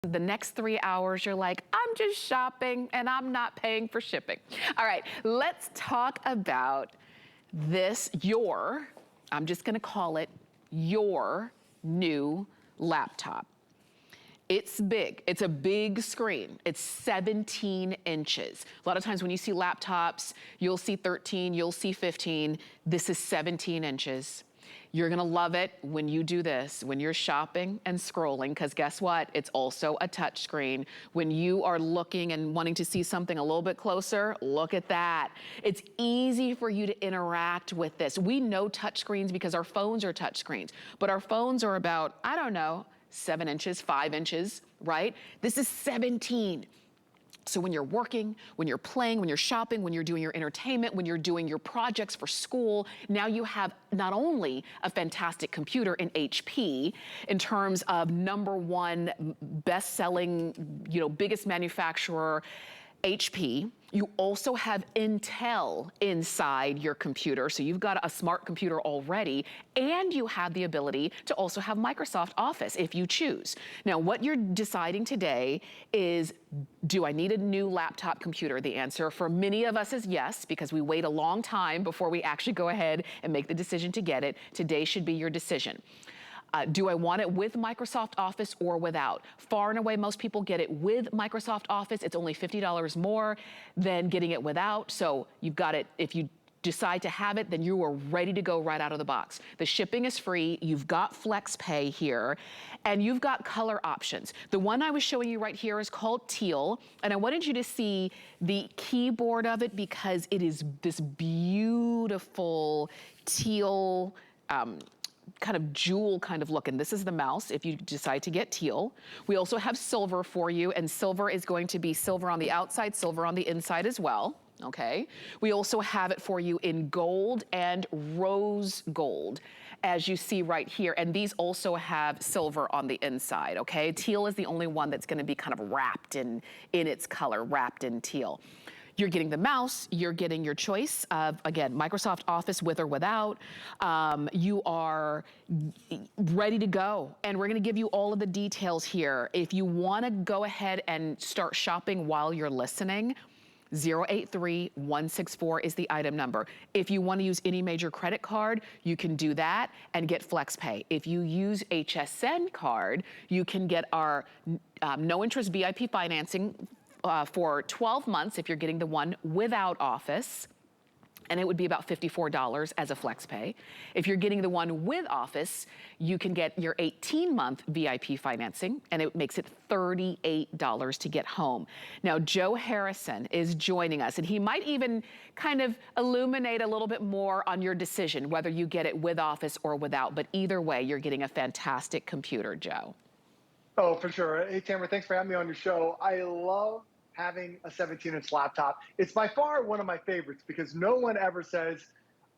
The next 3 hours, you're like, I'm just shopping and I'm not paying for shipping. All right, let's talk about this, I'm just gonna call it your new laptop. It's big, it's a big screen. It's 17 inches. A lot of times when you see laptops, you'll see 13, you'll see 15. This is 17 inches. You're gonna love it when you do this, when you're shopping and scrolling, because guess what? It's also a touch screen. When you are looking and wanting to see something a little bit closer, look at that. It's easy for you to interact with this. We know touch screens because our phones are touch screens, but our phones are about, I don't know, 7 inches, 5 inches, right? This is 17. So when you're working, when you're playing, when you're shopping, when you're doing your entertainment, when you're doing your projects for school, now you have not only a fantastic computer in HP in terms of #1 best-selling, biggest manufacturer, HP. You also have Intel inside your computer, so you've got a smart computer already, and you have the ability to also have Microsoft Office if you choose. Now, what you're deciding today is, do I need a new laptop computer? The answer for many of us is yes, because we wait a long time before we actually go ahead and make the decision to get it. Today should be your decision. Do I want it with Microsoft Office or without? Far and away, most people get it with Microsoft Office. It's only $50 more than getting it without. So you've got it, if you decide to have it, then you are ready to go right out of the box. The shipping is free, you've got flex pay here, and you've got color options. The one I was showing you right here is called teal, and I wanted you to see the keyboard of it because it is this beautiful teal, kind of jewel kind of look, and this is the mouse if you decide to get teal. We also have silver for you, and silver is going to be silver on the outside, silver on the inside as well, okay? We also have it for you in gold and rose gold, as you see right here, and these also have silver on the inside, okay? Teal is the only one that's gonna be kind of wrapped in its color, wrapped in teal. You're getting the mouse, you're getting your choice of, again, Microsoft Office with or without. You are ready to go. And we're gonna give you all of the details here. If you wanna go ahead and start shopping while you're listening, 083164 is the item number. If you wanna use any major credit card, you can do that and get FlexPay. If you use HSN card, you can get our no interest VIP financing for 12 months if you're getting the one without Office, and it would be about $54 as a flex pay. If you're getting the one with Office, you can get your 18-month VIP financing, and it makes it $38 to get home. Now, Joe Harrison is joining us, and he might even kind of illuminate a little bit more on your decision, whether you get it with Office or without, but either way, you're getting a fantastic computer, Joe. Oh, for sure. Hey, Tamara, thanks for having me on your show. I love having a 17-inch laptop. It's by far one of my favorites because no one ever says,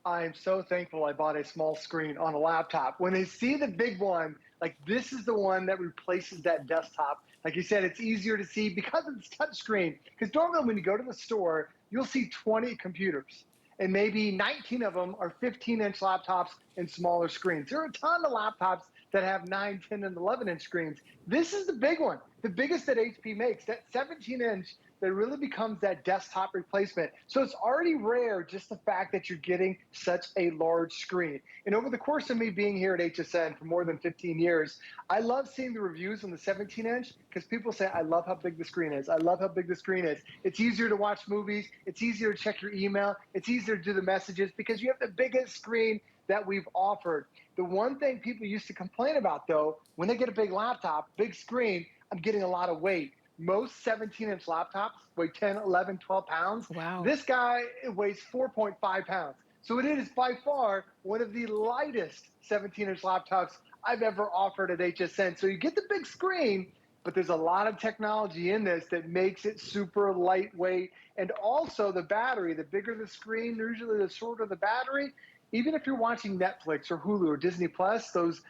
I'm so thankful I bought a small screen on a laptop. When they see the big one, like this is the one that replaces that desktop. Like you said, it's easier to see because it's touchscreen. Because normally when you go to the store, you'll see 20 computers. And maybe 19 of them are 15-inch laptops and smaller screens. There are a ton of laptops that have 9, 10, and 11-inch screens. This is the big one, the biggest that HP makes, that 17-inch that really becomes that desktop replacement. So it's already rare, just the fact that you're getting such a large screen. And over the course of me being here at HSN for more than 15 years, I love seeing the reviews on the 17-inch because people say, I love how big the screen is. I love how big the screen is. It's easier to watch movies. It's easier to check your email. It's easier to do the messages because you have the biggest screen that we've offered. The one thing people used to complain about, though, when they get a big laptop, big screen, I'm getting a lot of weight. Most 17-inch laptops weigh 10, 11, 12 pounds. Wow. This guy weighs 4.5 pounds. So it is by far one of the lightest 17-inch laptops I've ever offered at HSN. So you get the big screen, but there's a lot of technology in this that makes it super lightweight. And also the battery, the bigger the screen, usually the shorter the battery. Even if you're watching Netflix or Hulu or Disney Plus, those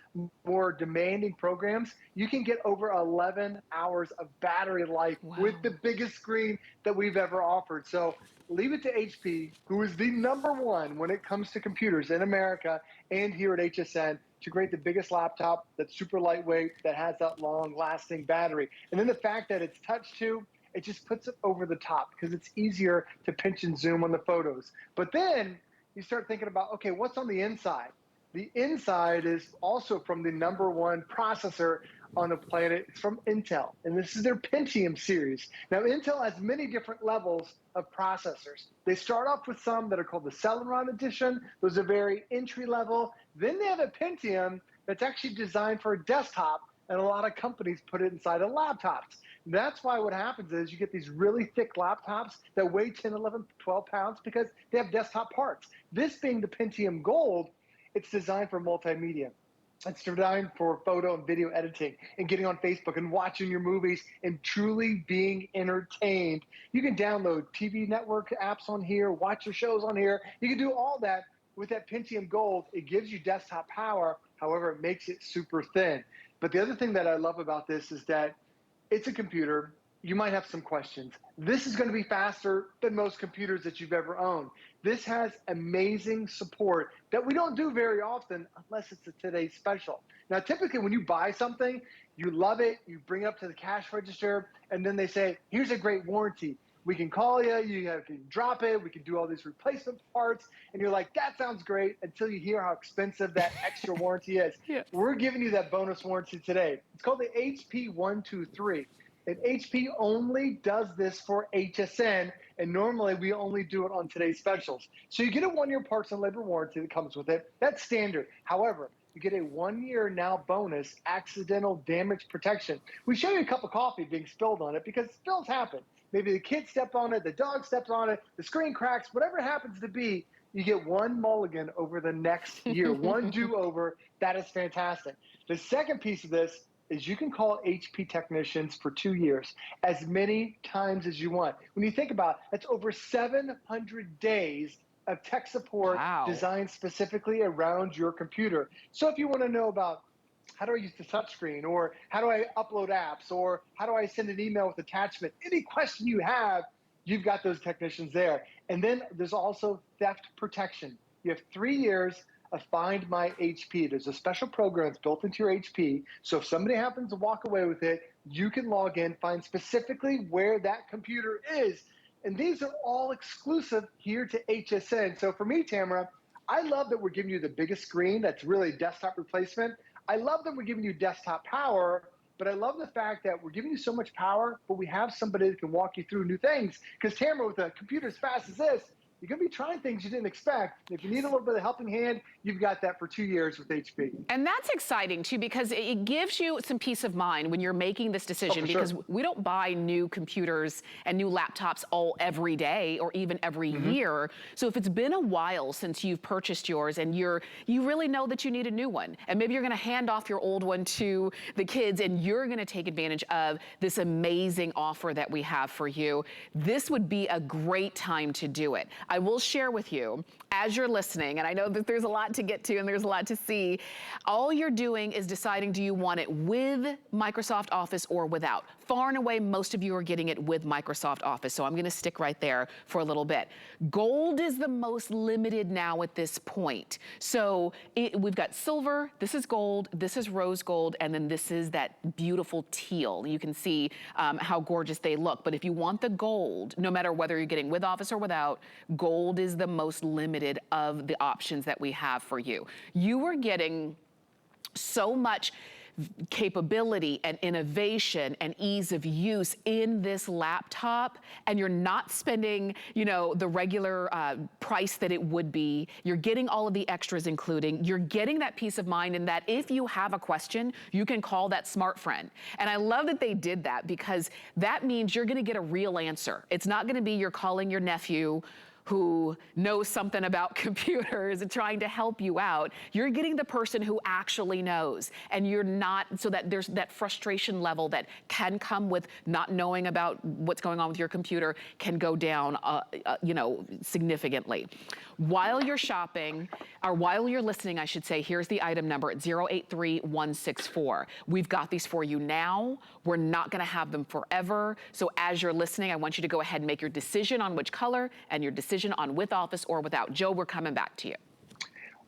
more demanding programs, you can get over 11 hours of battery life with the biggest screen that we've ever offered. So leave it to HP, who is the #1 when it comes to computers in America and here at HSN. to create the biggest laptop that's super lightweight, that has that long lasting battery. And then the fact that it's touch too, it just puts it over the top because it's easier to pinch and zoom on the photos. But then you start thinking about, okay, what's on the inside? The inside is also from the #1 processor on the planet. It's from Intel, and this is their Pentium series. Now, Intel has many different levels of processors. They start off with some that are called the Celeron edition. Those are very entry level. Then they have a Pentium that's actually designed for a desktop, and a lot of companies put it inside of laptops. That's why what happens is you get these really thick laptops that weigh 10, 11, 12 pounds because they have desktop parts. This being the Pentium Gold, it's designed for multimedia. It's designed for photo and video editing and getting on Facebook and watching your movies and truly being entertained. You can download TV network apps on here, watch your shows on here. You can do all that with that Pentium Gold. It gives you desktop power. However, it makes it super thin. But the other thing that I love about this is that it's a computer. You might have some questions. This is going to be faster than most computers that you've ever owned. This has amazing support that we don't do very often unless it's a today's special. Now, typically when you buy something, you love it, you bring it up to the cash register, and then they say, here's a great warranty. We can call you, you can drop it, we can do all these replacement parts, and you're like, that sounds great, until you hear how expensive that extra warranty is. Yes. We're giving you that bonus warranty today. It's called the HP 123. And HP only does this for HSN, and normally we only do it on today's specials. So you get a 1-year parts and labor warranty that comes with it. That's standard. However, you get a 1-year now bonus accidental damage protection. We show you a cup of coffee being spilled on it because spills happen. Maybe the kid stepped on it, the dog steps on it, the screen cracks, whatever it happens to be, you get one mulligan over the next year, one do-over. That is fantastic. The second piece of this is you can call HP technicians for 2 years, as many times as you want. When you think about it, that's over 700 days of tech support. Wow. Designed specifically around your computer. So if you want to know about how do I use the touchscreen, or how do I upload apps, or how do I send an email with attachment, any question you have, you've got those technicians there. And then there's also theft protection. You have 3 years of Find My HP. There's a special program that's built into your HP. So if somebody happens to walk away with it, you can log in, find specifically where that computer is. And these are all exclusive here to HSN. So for me, Tamara, I love that we're giving you the biggest screen that's really desktop replacement. I love that we're giving you desktop power, but I love the fact that we're giving you so much power, but we have somebody that can walk you through new things. Because Tamara, with a computer as fast as this, you're going to be trying things you didn't expect. If you need a little bit of helping hand, you've got that for 2 years with HP. And that's exciting too, because it gives you some peace of mind when you're making this decision, because we don't buy new computers and new laptops every day or even every year. So if it's been a while since you've purchased yours and you really know that you need a new one, and maybe you're going to hand off your old one to the kids and you're going to take advantage of this amazing offer that we have for you, this would be a great time to do it. I will share with you, as you're listening, and I know that there's a lot to get to and there's a lot to see, all you're doing is deciding, do you want it with Microsoft Office or without? Far and away, most of you are getting it with Microsoft Office, so I'm gonna stick right there for a little bit. Gold is the most limited now at this point. So we've got silver, this is gold, this is rose gold, and then this is that beautiful teal. You can see how gorgeous they look. But if you want the gold, no matter whether you're getting with Office or without, gold is the most limited of the options that we have for you. You are getting so much capability and innovation and ease of use in this laptop, and you're not spending, you know, the regular price that it would be. You're getting all of the extras, including you're getting that peace of mind, and that if you have a question, you can call that smart friend. And I love that they did that, because that means you're going to get a real answer. It's not going to be you're calling your nephew who knows something about computers and trying to help you out. You're getting the person who actually knows, and you're not, so that there's that frustration level that can come with not knowing about what's going on with your computer can go down, you know, significantly. While you're shopping, or while you're listening, I should say, here's the item number at 083164. We've got these for you now. We're not gonna have them forever. So as you're listening, I want you to go ahead and make your decision on which color and your decision on with Office or without. Joe, we're coming back to you.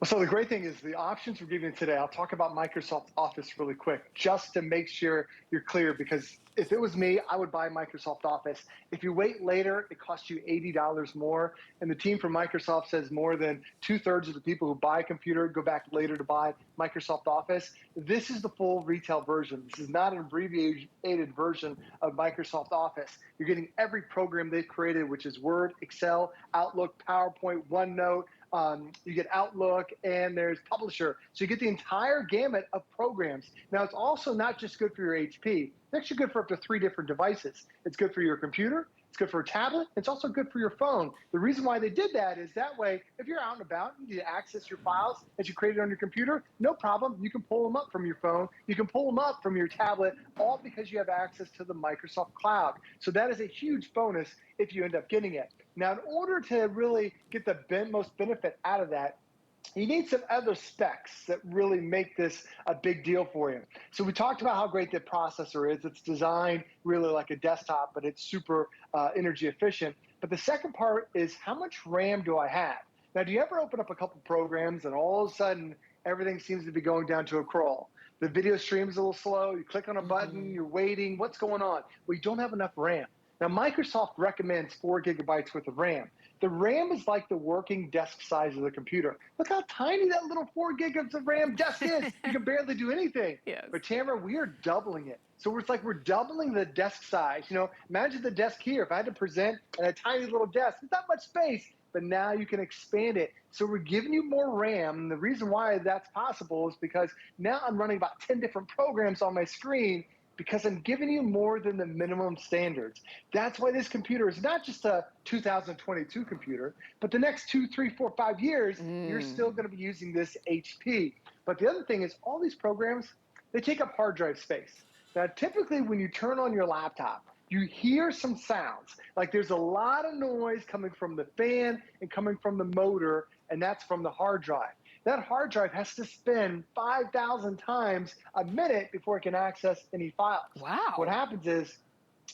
So the great thing is the options we're giving you today, I'll talk about Microsoft Office really quick, just to make sure you're clear, because if it was me, I would buy Microsoft Office. If you wait later, it costs you $80 more. And the team from Microsoft says more than 2/3 of the people who buy a computer go back later to buy Microsoft Office. This is the full retail version. This is not an abbreviated version of Microsoft Office. You're getting every program they've created, which is Word, Excel, Outlook, PowerPoint, OneNote. You get Outlook, and there's Publisher. So you get the entire gamut of programs. Now, it's also not just good for your HP. It's actually good for up to 3 different devices. It's good for your computer. It's good for a tablet. It's also good for your phone. The reason why they did that is that way, if you're out and about, you need to access your files that you created on your computer, no problem. You can pull them up from your phone. You can pull them up from your tablet, all because you have access to the Microsoft Cloud. So that is a huge bonus if you end up getting it. Now, in order to really get the most benefit out of that, you need some other specs that really make this a big deal for you. So we talked about how great the processor is. It's designed really like a desktop, but it's super energy efficient. But the second part is, how much RAM do I have? Now, do you ever open up a couple programs and all of a sudden everything seems to be going down to a crawl? The video stream's a little slow. You click on a button, you're waiting. What's going on? Well, you don't have enough RAM. Now, Microsoft recommends 4 GB worth of RAM. The RAM is like the working desk size of the computer. Look how tiny that little 4 gigs of RAM desk is. You can barely do anything. Yes. But Tamara, we are doubling it. So it's like we're doubling the desk size. You know, imagine the desk here. If I had to present at a tiny little desk, it's not much space, but now you can expand it. So we're giving you more RAM. And the reason why that's possible is because now I'm running about 10 different programs on my screen, because I'm giving you more than the minimum standards. That's why this computer is not just a 2022 computer, but the next 2, 3, 4, 5 years, you're still going to be using this HP. But the other thing is, all these programs, they take up hard drive space. Now, typically when you turn on your laptop, you hear some sounds. Like there's a lot of noise coming from the fan and coming from the motor, and that's from the hard drive. That hard drive has to spin 5,000 times a minute before it can access any files. Wow. What happens is,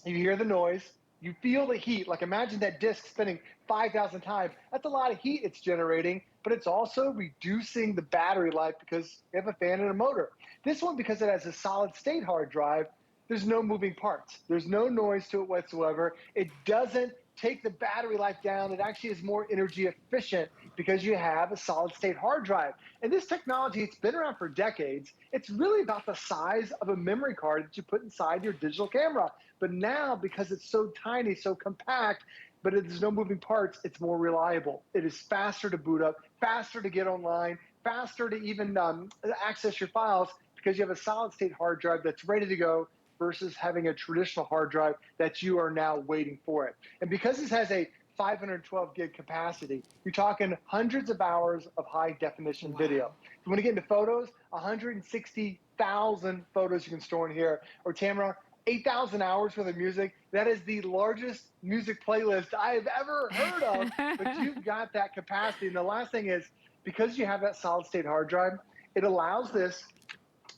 you hear the noise, you feel the heat. Like imagine that disk spinning 5,000 times. That's a lot of heat it's generating, but it's also reducing the battery life because you have a fan and a motor. This one, because it has a solid state hard drive, there's no moving parts. There's no noise to it whatsoever. It doesn't take the battery life down. It actually is more energy efficient because you have a solid state hard drive. And this technology, it's been around for decades. It's really about the size of a memory card that you put inside your digital camera. But now, because it's so tiny, so compact, but there's no moving parts, it's more reliable. It is faster to boot up, faster to get online, faster to even access your files, because you have a solid state hard drive that's ready to go, versus having a traditional hard drive that you are now waiting for it. And because this has a 512 gig capacity, you're talking hundreds of hours of high definition video. If you want to get into photos, 160,000 photos you can store in here. Or Tamara, 8,000 hours worth of music. That is the largest music playlist I have ever heard of, but you've got that capacity. And the last thing is, because you have that solid state hard drive, it allows this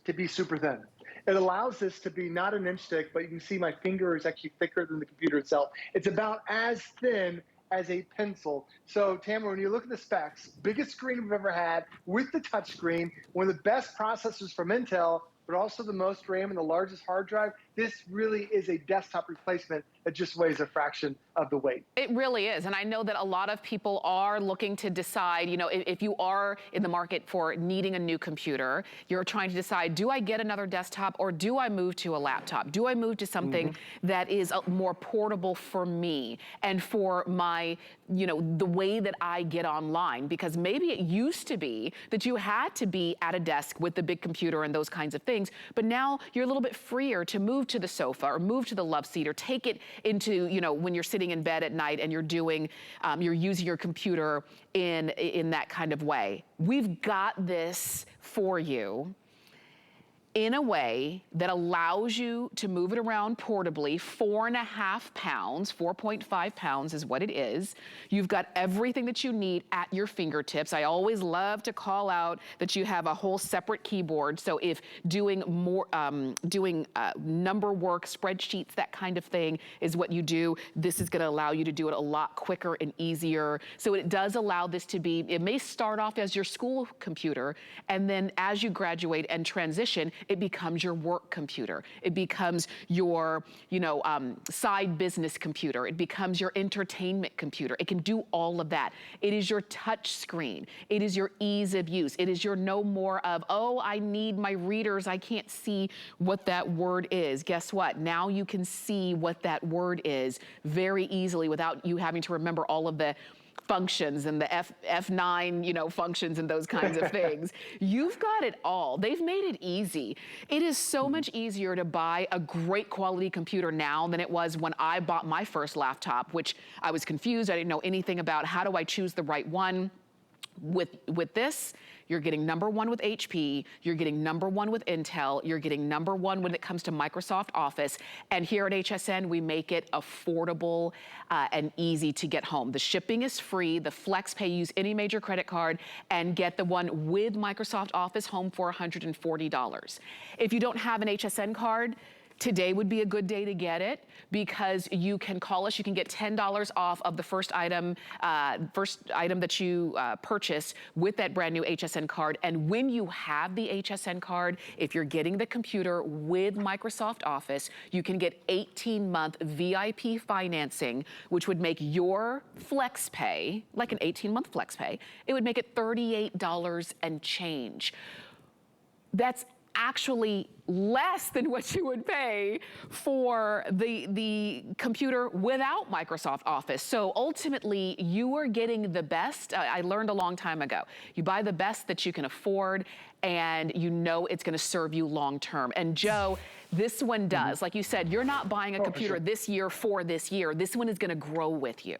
to be super thin. It allows this to be not an inch thick, but you can see my finger is actually thicker than the computer itself. It's about as thin as a pencil. So Tamara, when you look at the specs, biggest screen we've ever had with the touch screen, one of the best processors from Intel, but also the most RAM and the largest hard drive. This really is a desktop replacement that just weighs a fraction of the weight. It really is. And I know that a lot of people are looking to decide, you know, if you are in the market for needing a new computer, you're trying to decide, do I get another desktop or do I move to a laptop? Do I move to something that is more portable for me and for my, you know, the way that I get online? Because maybe it used to be that you had to be at a desk with the big computer and those kinds of things, but now you're a little bit freer to move to the sofa or move to the love seat or take it into, you know, when you're sitting in bed at night and you're doing, you're using your computer in that kind of way. We've got this for you. in a way that allows you to move it around portably. 4.5 pounds, 4.5 pounds is what it is. You've got everything that you need at your fingertips. I always love to call out that you have a whole separate keyboard. So if doing more, number work, spreadsheets, that kind of thing is what you do, this is gonna allow you to do it a lot quicker and easier. So it does allow this to be, it may start off as your school computer, and then as you graduate and transition, it becomes your work computer. It becomes your, side business computer. It becomes your entertainment computer. It can do all of that. It is your touch screen. It is your ease of use. It is your no more of, oh, I need my readers. I can't see what that word is. Guess what? Now you can see what that word is very easily without you having to remember all of the functions and the F9, functions and those kinds of things. You've got it all. They've made it easy. It is so much easier to buy a great quality computer now than it was when I bought my first laptop, which I was confused. I didn't know anything about how do I choose the right one. With this, you're getting #1 with HP, you're getting #1 with Intel, you're getting #1 when it comes to Microsoft Office, and here at HSN, we make it affordable and easy to get home. The shipping is free, the flex pay, use any major credit card, and get the one with Microsoft Office home for $140. If you don't have an HSN card, today would be a good day to get it because you can call us. You can get $10 off of the first item that you purchase with that brand new HSN card. And when you have the HSN card, if you're getting the computer with Microsoft Office, you can get 18-month VIP financing, which would make your flex pay, like an 18-month flex pay, it would make it $38 and change. That's actually less than what you would pay for the computer without Microsoft Office. So ultimately, you are getting the best. I learned a long time ago. You buy the best that you can afford, and you know it's gonna serve you long term. And Joe, this one does. Like you said, you're not buying a computer this year for this year. This one is gonna grow with you.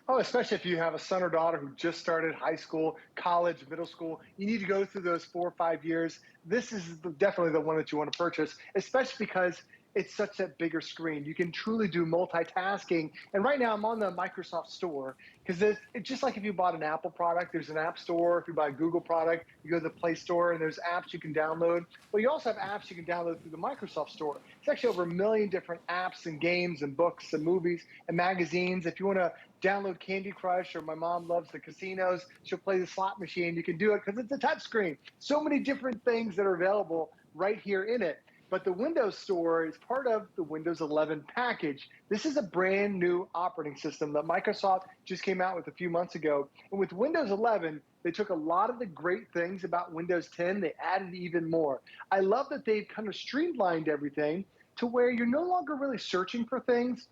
Oh, especially if you have a son or daughter who just started high school, college, middle school. You need to go through those 4 or 5 years. This is definitely the one that you want to purchase, especially because it's such a bigger screen. You can truly do multitasking. And right now I'm on the Microsoft Store because it's just like if you bought an Apple product, there's an App Store. If you buy a Google product, you go to the Play Store and there's apps you can download. Well, you also have apps you can download through the Microsoft Store. It's actually over 1 million different apps and games and books and movies and magazines. If you want to download Candy Crush, or my mom loves the casinos, she'll play the slot machine. You can do it because it's a touch screen. So many different things that are available right here in it. But the Windows Store is part of the Windows 11 package. This is a brand new operating system that Microsoft just came out with a few months ago. And with Windows 11, they took a lot of the great things about Windows 10, they added even more. I love that they've kind of streamlined everything to where you're no longer really searching for things.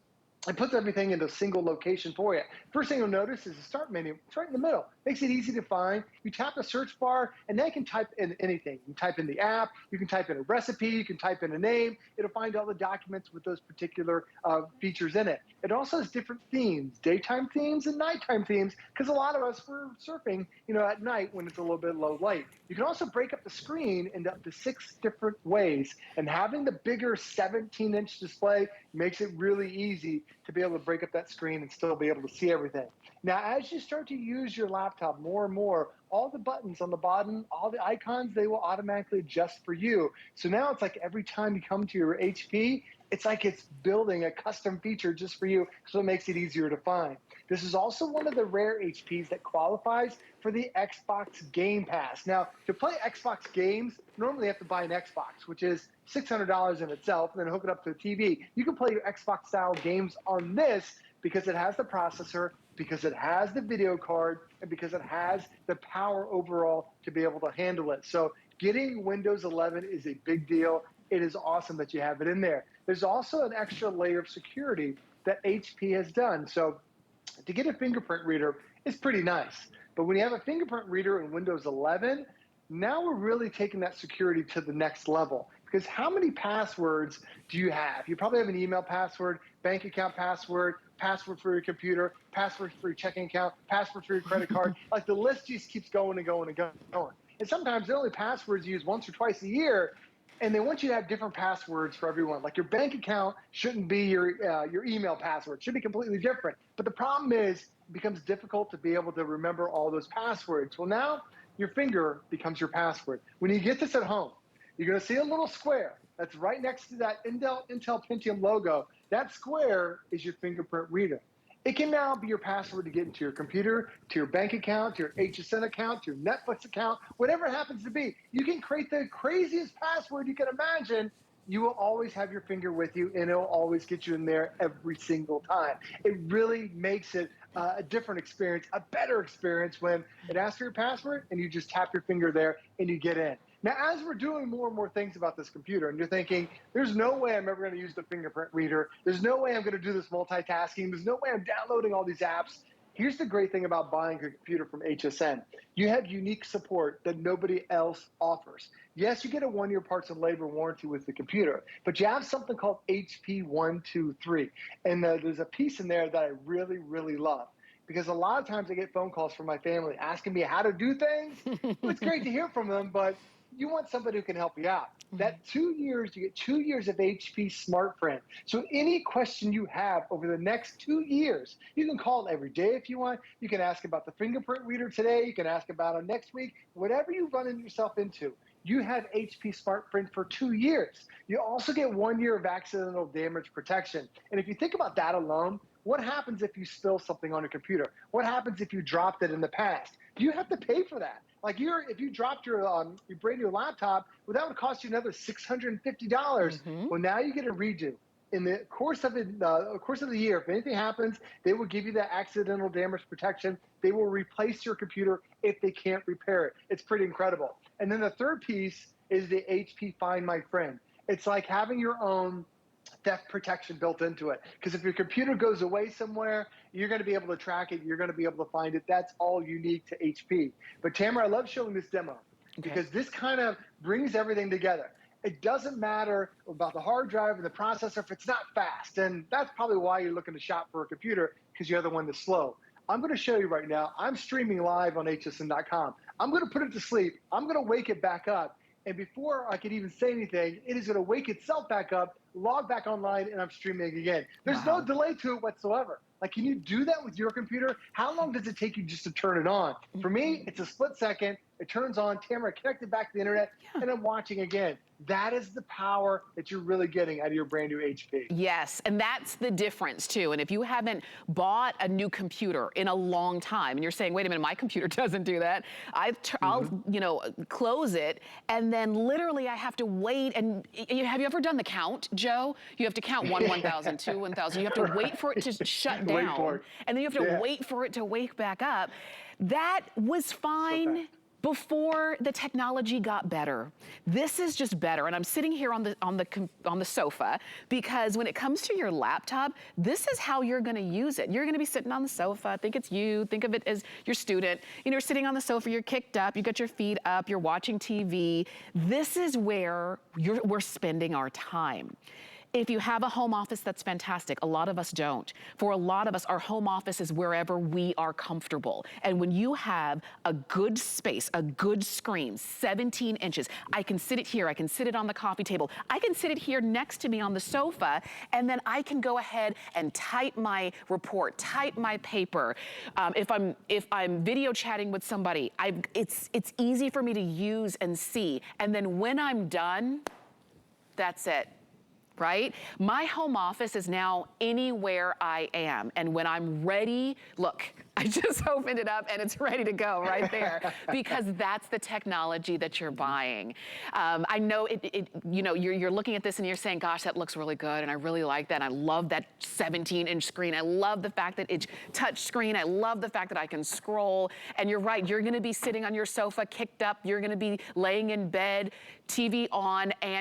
It puts everything into a single location for you. First thing you'll notice is the start menu. It's right in the middle. Makes it easy to find. You tap the search bar, and now you can type in anything. You can type in the app. You can type in a recipe. You can type in a name. It'll find all the documents with those particular features in it. It also has different themes, daytime themes and nighttime themes, because a lot of us were surfing, at night when it's a little bit low light. You can also break up the screen into up to 6 different ways, and having the bigger 17-inch display makes it really easy to be able to break up that screen and still be able to see everything. Now, as you start to use your laptop more and more, all the buttons on the bottom, all the icons, they will automatically adjust for you. So now it's like every time you come to your HP, it's like it's building a custom feature just for you, so it makes it easier to find. This is also one of the rare HPs that qualifies for the Xbox Game Pass. Now, to play Xbox games, normally you have to buy an Xbox, which is $600 in itself, and then hook it up to a TV. You can play your Xbox-style games on this because it has the processor, because it has the video card, and because it has the power overall to be able to handle it. So getting Windows 11 is a big deal. It is awesome that you have it in there. There's also an extra layer of security that HP has done. So to get a fingerprint reader is pretty nice. But when you have a fingerprint reader in Windows 11, now we're really taking that security to the next level. Because how many passwords do you have? You probably have an email password, bank account password, password for your computer, password for your checking account, password for your credit card. Like the list just keeps going and going and going. And sometimes the only passwords you use once or twice a year. and they want you to have different passwords for everyone. Like your bank account shouldn't be your email password; it should be completely different. But the problem is, it becomes difficult to be able to remember all those passwords. Well, now your finger becomes your password. When you get this at home, you're going to see a little square that's right next to that Intel Pentium logo. That square is your fingerprint reader. It can now be your password to get into your computer, to your bank account, to your HSN account, to your Netflix account, whatever it happens to be. You can create the craziest password you can imagine. You will always have your finger with you, and it'll always get you in there every single time. It really makes it a different experience, a better experience when it asks for your password and you just tap your finger there and you get in. Now, as we're doing more and more things about this computer, and you're thinking, there's no way I'm ever going to use the fingerprint reader. There's no way I'm going to do this multitasking. There's no way I'm downloading all these apps. Here's the great thing about buying a computer from HSN. You have unique support that nobody else offers. Yes, you get a 1-year parts and labor warranty with the computer, but you have something called HP 123. And there's a piece in there that I really, really love. Because a lot of times I get phone calls from my family asking me how to do things. It's great to hear from them, but you want somebody who can help you out. That 2 years, you get 2 years of HP SmartFriend. So any question you have over the next 2 years, you can call every day if you want. You can ask about the fingerprint reader today. You can ask about it next week. Whatever you run yourself into, you have HP SmartFriend for 2 years. You also get 1 year of accidental damage protection. And if you think about that alone, what happens if you spill something on a computer? What happens if you dropped it in the past? You have to pay for that. Like if you dropped your brand new laptop, well, that would cost you another $650. Well, now you get a redo. In the course of the year, if anything happens, they will give you that accidental damage protection. They will replace your computer if they can't repair it. It's pretty incredible. And then the third piece is the HP Find My Friend. It's like having your own theft protection built into it. Because if your computer goes away somewhere, you're going to be able to track it. You're going to be able to find it. That's all unique to HP. But Tamara, I love showing this demo because this kind of brings everything together. It doesn't matter about the hard drive and the processor if it's not fast. And that's probably why you're looking to shop for a computer, because you have the one that's slow. I'm going to show you right now. I'm streaming live on hsn.com. I'm going to put it to sleep. I'm going to wake it back up. And before I could even say anything, it is going to wake itself back up, log back online, and I'm streaming again. There's no delay to it whatsoever. Like, can you do that with your computer? How long does it take you just to turn it on? For me, it's a split second. It turns on, Tamara connected back to the internet, and I'm watching again. That is the power that you're really getting out of your brand new HP. Yes, and that's the difference too. And if you haven't bought a new computer in a long time, and you're saying, wait a minute, my computer doesn't do that. I'll close it, and then literally I have to wait. And have you ever done the count, Joe? You have to count 1, 1,000, 2, 1,000. You have to wait for it to shut down, and then you have to wait for it to wake back up. That was fine before the technology got better. This is just better. And I'm sitting here on the sofa because when it comes to your laptop, this is how you're gonna use it. You're gonna be sitting on the sofa. Think it's you. Think of it as your student. You know, you're sitting on the sofa, you're kicked up, you got your feet up, you're watching TV. This is where we're spending our time. If you have a home office, that's fantastic. A lot of us don't. For a lot of us, our home office is wherever we are comfortable. And when you have a good space, a good screen, 17 inches, I can sit it here, I can sit it on the coffee table, I can sit it here next to me on the sofa, and then I can go ahead and type my report, type my paper. If I'm video chatting with somebody, it's easy for me to use and see. And then when I'm done, that's it. Right? My home office is now anywhere I am. And when I'm ready, look, I just opened it up and it's ready to go right there because that's the technology that you're buying. I know you're looking at this and you're saying, gosh, that looks really good. And I really like that. I love that 17-inch screen. I love the fact that it's touch screen. I love the fact that I can scroll. And you're right, you're gonna be sitting on your sofa, kicked up. You're gonna be laying in bed, TV on, and